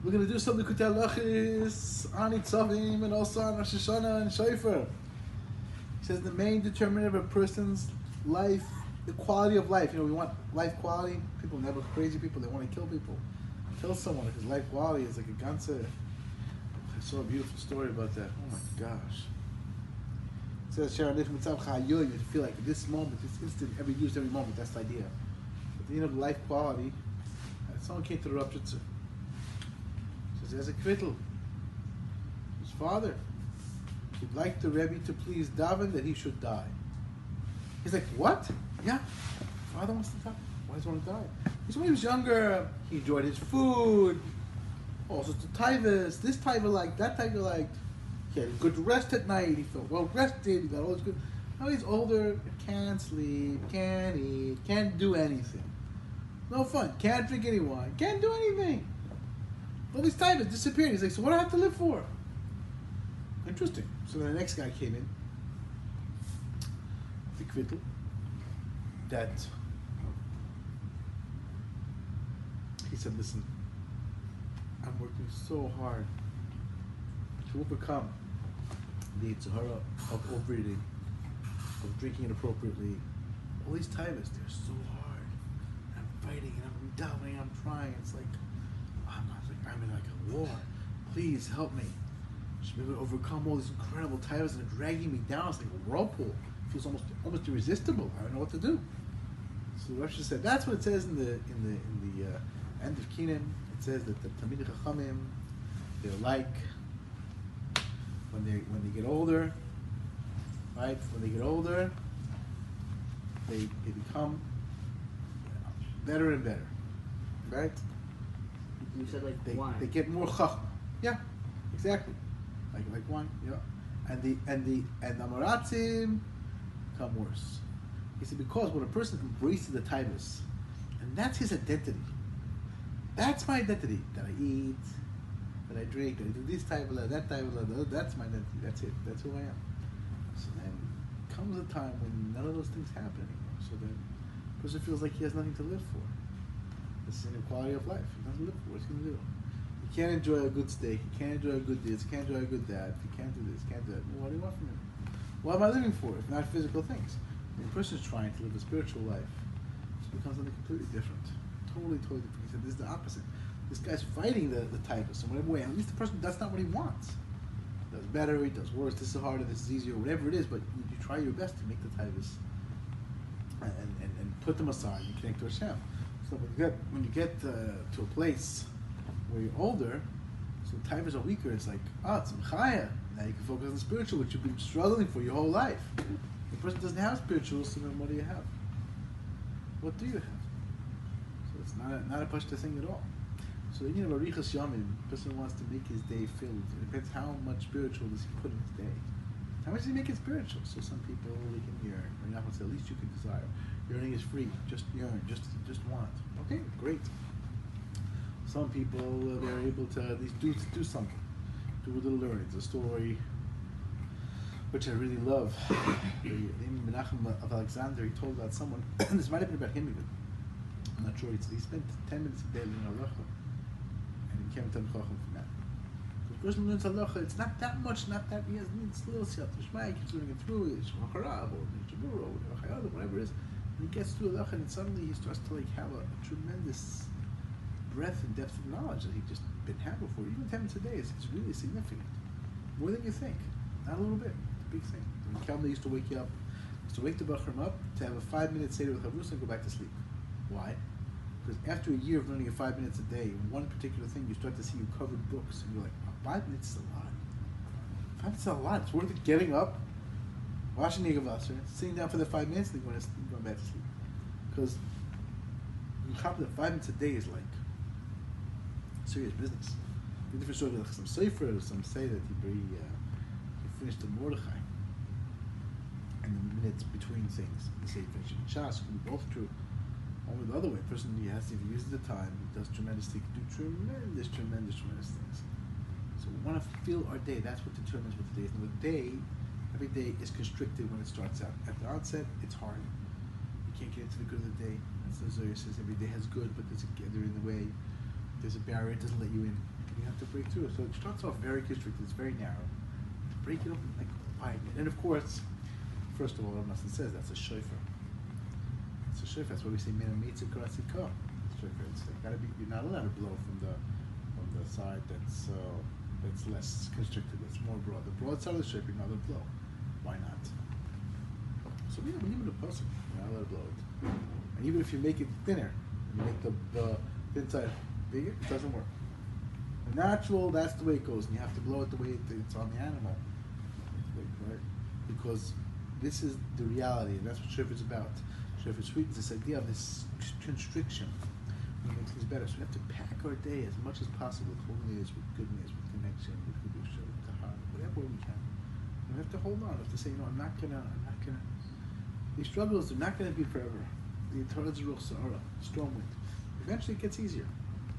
We're going to do some Nekutai halachos on Itzavim and also on Rosh Hashana and Shofrim. He says the main determinant of a person's life, the quality of life. You know, we want life quality. People never crazy people. They want to kill people. Kill someone because life quality is like a ganze. I saw a beautiful story about that. Oh my gosh. It says, you feel like this moment, this instant, every use, every moment. That's the idea. At the end of life quality, someone came to the Rosh. Says, as a kvittel, his father, he'd like the Rebbe to please daven that he should die. He's like, what? Yeah, father wants to die. Why does he want to die? Because when he was younger, he enjoyed his food, all sorts of taivas, this taiva liked, that taiva liked. He had a good rest at night, he felt well rested, he got all his good. Now he's older, can't sleep, can't eat, can't do anything. No fun, can't drink any wine, can't do anything. All these taivas disappeared. He's like, so what do I have to live for? Interesting. So then the next guy came in, the kvittel, that he said, listen, I'm working so hard to overcome the Yitzhara of overeating, of drinking inappropriately. All these taivas, they're so hard. I'm fighting and I'm davening, I'm trying. It's like, I'm in like a war. Please help me. I should be able to overcome all these incredible taivas that are dragging me down. It's like a whirlpool. It feels almost irresistible. I don't know what to do. So the Rosh said that's what it says in the end of Kinim. It says that the Talmidei Chachamim, they're like when they get older, right? When they get older, they become better and better, right? You said like wine. They get more chachma. Yeah, exactly. Like wine. Yeah. And the amaratzim become worse. He said because when a person embraces the taivas, and that's his identity. That's my identity. That I eat, that I drink, that I do this taiva, that taiva, that's my identity. That's it. That's who I am. So then comes a time when none of those things happen anymore. So then the person feels like he has nothing to live for. This is inequality of life. He doesn't live for what's he going to do. He can't enjoy a good steak. He can't enjoy a good this. He can't enjoy a good that. He can't do this. Can't do that. Well, what do you want from him? What am I living for if not physical things? When a person is trying to live a spiritual life, it becomes something completely different. Totally different. He said this is the opposite. This guy's fighting the typist in whatever way. At least the person, that's not what he wants. He does better, he does worse, this is harder, this is easier, whatever it is, but you try your best to make the typist and put them aside and connect to Hashem. So when you get to a place where you're older, so the types are weaker, it's like, it's mchaya. Now you can focus on the spiritual, which you've been struggling for your whole life. The person doesn't have spiritual, so then what do you have? What do you have? So it's not a pashta thing at all. So the union of arichas yamim, the person wants to make his day filled. It depends how much spiritual does he put in his day. How much does he make it spiritual? So some people, they can yearn. Or not say, at least you can desire. Yearning is free. Just yearn. Just want. Okay, great. Some people, they're able to at least do something. Do a little learning. It's a story which I really love. The Menachem of Alexander, he told about someone, this might have been about him even. I'm not sure. He spent 10 minutes a day learning halacha, and he became a Talmid Chacham from that. Because the person who learns halacha, it's not that much, not that, he has needs a little siyat l'shmai, he keeps learning it through, Shulchan Aruch, or Mishabura, or whatever it is, and he gets through halacha, and suddenly he starts to have a tremendous breadth and depth of knowledge that he just didn't have before. Even 10 minutes a day is really significant. More than you think. Not a little bit. It's a big thing. When Kelma used to wake you up, used to wake the Bachram up to have a 5-minute Seder with Chavrus and go back to sleep. Why? Because after a year of learning 5 minutes a day, one particular thing, you start to see you covered books, and you're like, 5 minutes is a lot. 5 minutes is a lot. It's worth it getting up, washing the Yigavasser, sitting down for the 5 minutes, and then going back to sleep. Because the 5 minutes a day is like serious business. The different story, like some Sefer, some say that he finished the Mordechai, and the minutes between things, the say finishing Shas, could be both true. Only the other way, a person if he uses the time, he does tremendous things, do tremendous things. So we want to fill our day. That's what determines what the day is. And the day, every day is constricted when it starts out. At the outset, it's hard. You can't get into the good of the day. As the Zohar says, every day has good, but they're in the way. There's a barrier, it doesn't let you in. You have to break through. So it starts off very constricted. It's very narrow. To break it open, like widen it. And of course, first of all, Ramnasan says that's a shofar. It's a shofar. That's why we say mina mitzvah karasika. Shofar. It's like, gotta be. You're not allowed to blow from the side that's less constricted. That's more broad. The broad side of the shofar, you're not allowed to blow. Why not? So we even the pasuk, you're not allowed to blow it. And even if you make it thinner, you make the thin side bigger, it doesn't work. The natural, that's the way it goes, and you have to blow it the way it's on the animal, right? Because this is the reality, and that's what shofar is about. Shofar is this idea of this constriction. It makes things better. So we have to pack our day as much as possible with holiness, with goodness, with connection, with kedusha, with tahara, whatever way we can. And we have to hold on. We have to say, I'm not gonna. These struggles are not gonna be forever. The Torah is real sa'ara, storm wind. Eventually it gets easier.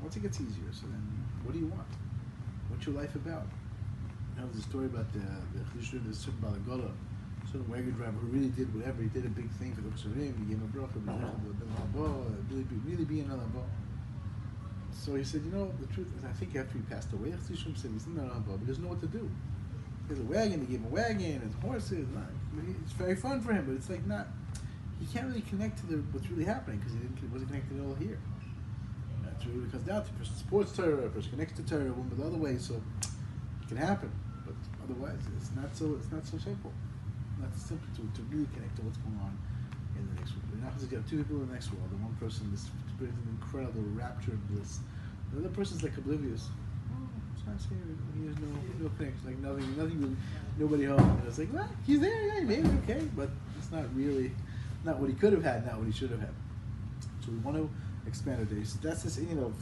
Once it gets easier, so then what do you want? What's your life about? You know, there's a story about the Chishur, the certain Balagola, certain wagon driver who really did whatever. He did a big thing for the Shofrim. He gave him a bracha, really be another bo. So he said, the truth is, I think after he passed away, Chishur said, he's not another bo, but he doesn't know what to do. He has a wagon, they gave him a wagon, and horses. It's very fun for him, but it's like not. He can't really connect to what's really happening because he wasn't connected at all here. That's really what it comes down to. A person supports Torah, a person connects to Torah, one with the other way, so it can happen. But otherwise, it's not so simple. Not so simple to really connect to what's going on in the next world. You're not going to get two people in the next world. The one person is experiencing an incredible rapture of bliss. The other person's like oblivious. It's not scary. He has no connection. Like nothing really, nobody home. And it's like, well, he's there, yeah, maybe okay, but it's not really. Not what he could have had, not what he should have had. So we want to expand our days. So that's this idea of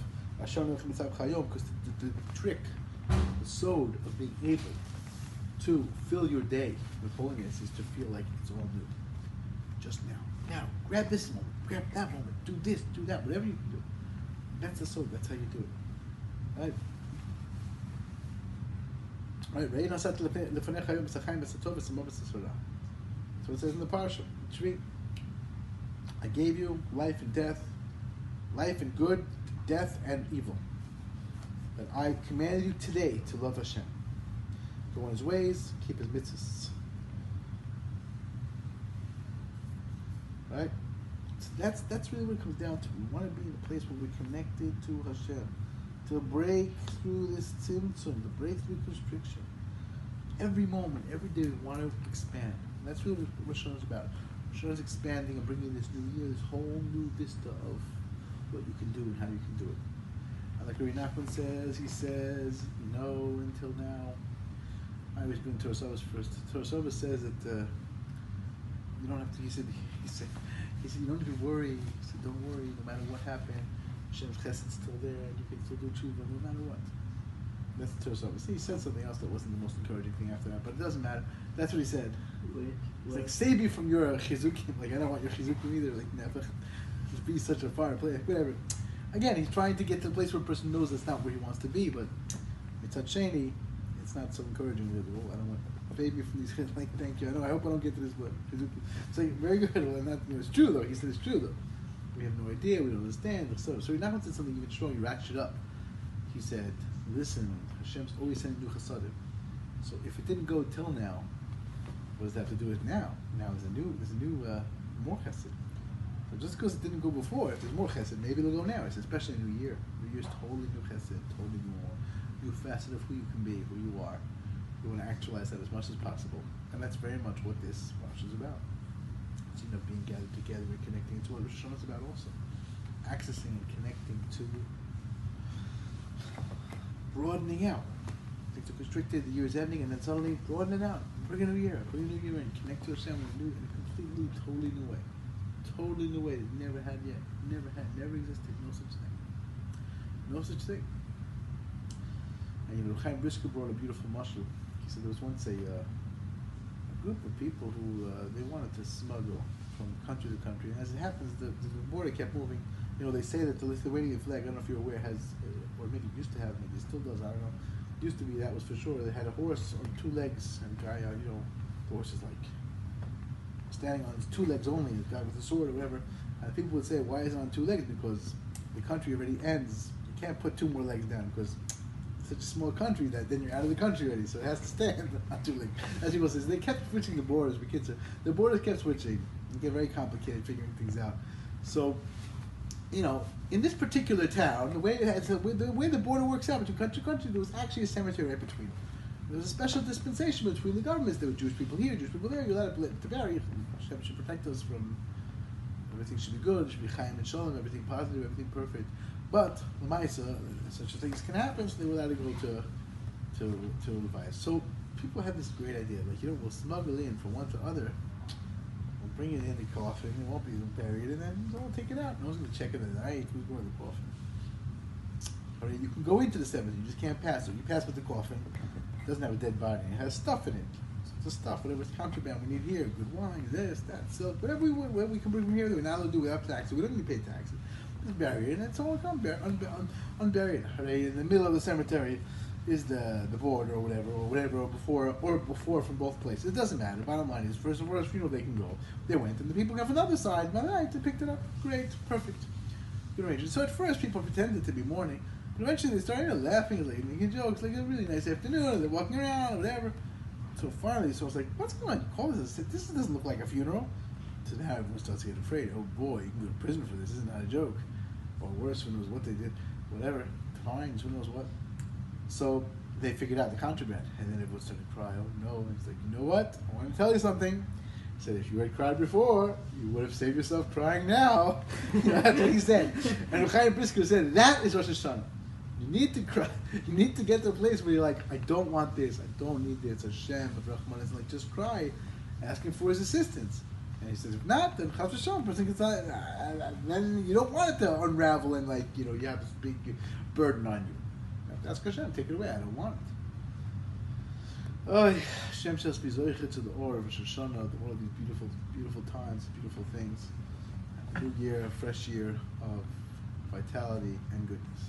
Hashana Chayom, because the trick, the sod of being able to fill your day with holiness is to feel like it's all new. Just now. Now, grab this moment, grab that moment, do this, do that, whatever you can do. That's the sod, that's how you do it. Right? Right? So it says in the parasha, Shvi, I gave you life and death, life and good, death and evil. But I commanded you today to love Hashem. Go on His ways, keep His mitzvahs. Right? So that's really what it comes down to. We want to be in a place where we're connected to Hashem, to break through this tzimtzum, to break through constriction. Every moment, every day, we want to expand. And that's really what Rosh Hashanah is about. Rosh Hashanah is expanding and bringing this new year, this whole new vista of what you can do and how you can do it. And like Rabbi Nachman says, he says, until now, I was doing Torah Sovas first. Torah Sovas says that you don't have to. He said you don't have to be worried. He said, don't worry, no matter what happened, Hashem's chesed is still there, and you can still do tshuva no matter what. That's the Torah Sovas. He said something else that wasn't the most encouraging thing after that, but it doesn't matter. That's what he said. It's like, save me from your chizukim. Like, I don't want your chizukim either. Like, never. Just be such a fire player. Whatever. Again, he's trying to get to the place where a person knows that's not where he wants to be, but it's sheni. It's not so encouraging. I don't want save me from these. Like, thank you. I hope I don't get to this, but chizukim. It's like, very good. Well, not, it's true though. He said it's true though. We have no idea. We don't understand. So he not said something even strong. He ratcheted up. He said, listen, Hashem's always sending new chasadim. So if it didn't go till now, what does that have to do with now? Now there's a new more chesed. So just because it didn't go before, if there's more chesed, maybe it'll go now. It's especially a new year. New year's totally new chesed, totally new facet of who you can be, who you are. You want to actualize that as much as possible, and that's very much what this Rosh is about. It's being gathered together and connecting. It's what Rosh Hashanah is about also. Accessing and connecting to, broadening out. Things are constricted, the year is ending, and then suddenly broaden it out. Bring a new year in, connect to Hashem in a completely, totally new way. Totally new way that you never had yet. Never existed. No such thing. No such thing. And Chaim Brisker brought a beautiful mashal. He said there was once a group of people who they wanted to smuggle from country to country, and as it happens, the border kept moving. They say that the Lithuanian flag, I don't know if you're aware, has, or maybe it used to have, maybe it still does, I don't know. It used to be, that was for sure. They had a horse on two legs, and a guy, the horse is like standing on his two legs only, the guy with a sword or whatever. And people would say, why is it on two legs? Because the country already ends. You can't put two more legs down because such a small country that then you're out of the country already, so it has to stand. Not too late. As people say, they kept switching the borders. The borders kept switching. It get very complicated figuring things out. So, in this particular town, the way the border works out between country to country, there was actually a cemetery right between. There was a special dispensation between the governments. There were Jewish people here, Jewish people there. You're allowed to vary. Hashem should protect us from everything. Should be good. Should be chayim and shalom. Everything positive. Everything perfect. But l'maisa, such things can happen. So they were allowed to go to Levias. So people have this great idea, we'll smuggle in from one to other. We'll bring it in the coffin. It won't be buried, and then we'll take it out. No one's going to check it at night. Who's going to the coffin? All right, you can go into the cemetery. You just can't pass it. You pass with the coffin. It doesn't have a dead body. It has stuff in it. So it's the stuff, whatever's contraband we need here. Good wine, this, that, silk, whatever we can bring from here that we're not allowed to do without taxes. We don't need to pay taxes. Just bury it, and it's all unburied. Right? In the middle of the cemetery is the board or whatever, or before from both places. It doesn't matter. Bottom line is, first funeral they can go. They went, and the people got from the other side. By the night, they picked it up. Great, perfect, good arrangement. So at first, people pretended to be mourning. But eventually they started laughing, making jokes, a really nice afternoon, they're walking around, whatever. So finally, I was like, what's going on? This doesn't look like a funeral. So now everyone starts to get afraid. Oh boy, you can go to prison for this. This is not a joke. Or worse, who knows what they did. Whatever. Fines, who knows what. So they figured out the contraband. And then everyone started to cry. Oh no. And he's like, you know what? I want to tell you something. He said, if you had cried before, you would have saved yourself crying now. That's what he said. And Chaim Brisker said, that is Rosh Hashanah. You need to cry. You need to get to a place where you're like, I don't want this. I don't need this. Hashem, Rahman is like, just cry, asking for his assistance. And he says, if not, then Chas v'Shalom, person gets then you don't want it to unravel and you have this big burden on you. You have to ask Hashem, take it away. I don't want it. Oh, Hashem shall be zoichet to the or of Rosh Hashanah, all of these beautiful, beautiful times, beautiful things. A new year, a fresh year of vitality and goodness.